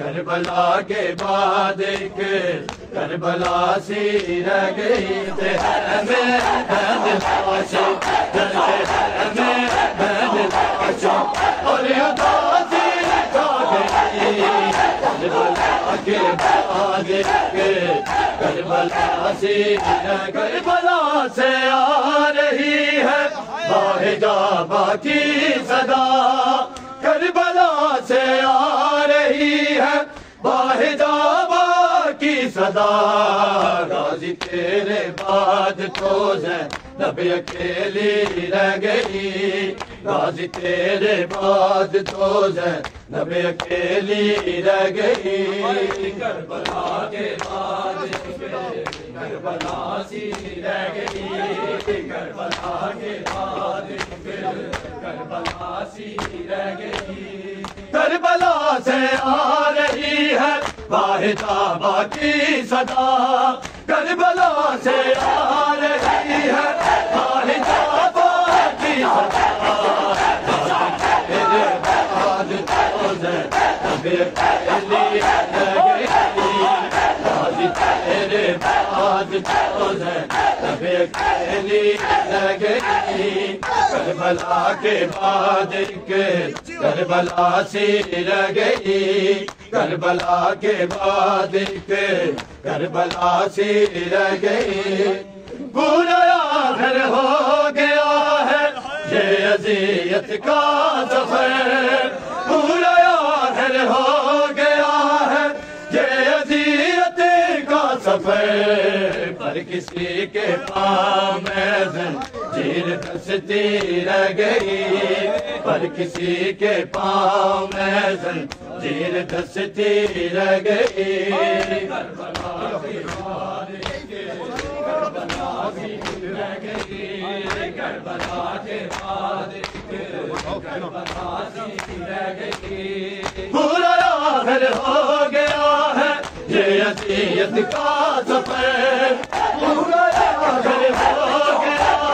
کربلا کے بعد ایک کربلا سی رہ گئی تے لاشیں جلتے لاشوں اور اداسی چھا گئی کربلا کے بعد ایک کربلا سی کربلا سے آ رہی ہے باحجابہ کی صدا کربلا سے آ رہی ہے باحجابہ کی صدا غازی تیرے بعد تو زینب اکیلی رہ گئی غازی تیرے بعد تو زینب اکیلی رہ گئی کربلا کے بعد کربلا سی رہ گئی کربلا کے بعد کربلا سی رہ گئی کربلا سے آ رہی ہے باحجابہ کی صدا کربلا سے آ رہی ہے باحجابہ کی صدا تیرے بعد تو زینب اکیلی رہ گئی غازی تیرے بعد تو زینب اکیلی رہ گئی کربلا کے بعد ایک کربلا سی رہ گئی کربلا کے بعد ایک کربلا سی رہ گئی پورا آخر ہو گیا ہے یہ اذیت کا سفر پورا آخر ہو گیا ہے یہ اذیت کا سفر پر کسی کے پاؤں میں زنجیر دستی رہ گئی پر کسی کے پاؤں میں زنجیر دستی رہ گئی کربلا کی بعد کربلا سی رہ گئی کربلا کے بعد کربلا سی رہ گئی پورا آخر ہو گیا ہے یہ اذیت کا سفر پورا آخر ہو گیا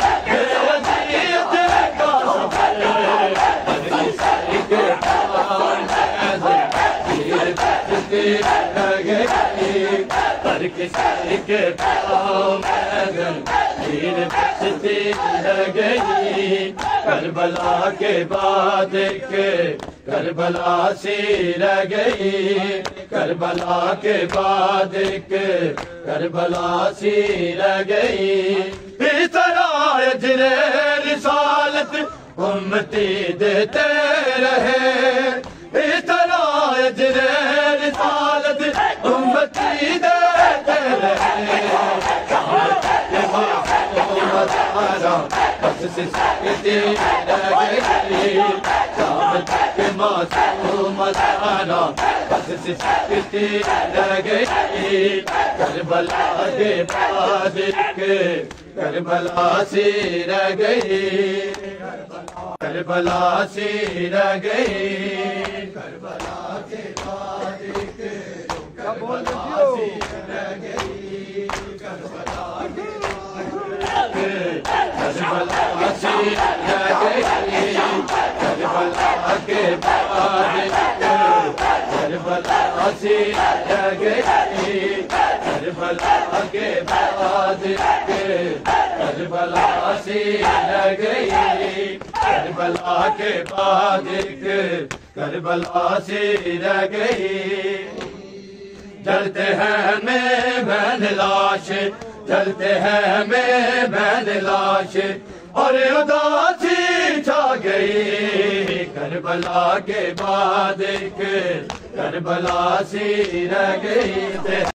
ہے یہ اذیت کا سفر پر کسی کے پاؤں میں زنجیر دستی رہ گئی پر کسی کے پاؤں میں زنجیر دستی رہ گئی کربلا کے بعد ایک کربلا سی رہ گئی کربلا کے بعد ایک کربلا سی رہ گئی اس طرح اجر رسالت امتی دیتے رہے اس طرح اجر رسالت امتی دیتے رہے بس سسکتی رہ گئی قیامت کے معصوم سارا بس سسکتی رہ گئی کربلا کے بعد کربلا سی رہ گئی کربلا سی رہ گئی کربلا کے بعد کربلا سی رہ گئی کربلا کربلا سی رہ گئی کربلا کے بعد کربلا سی رہ گئی کربلا کے بعد کربلا سی رہ گئی کربلا کے بعد کربلا سی رہ گئی جلتے ہیں میں بہن لاش جلتے ہیں میں بہن لاش اور اداسی چھا گئی کربلا کے بعد کربلا سی رہ گئی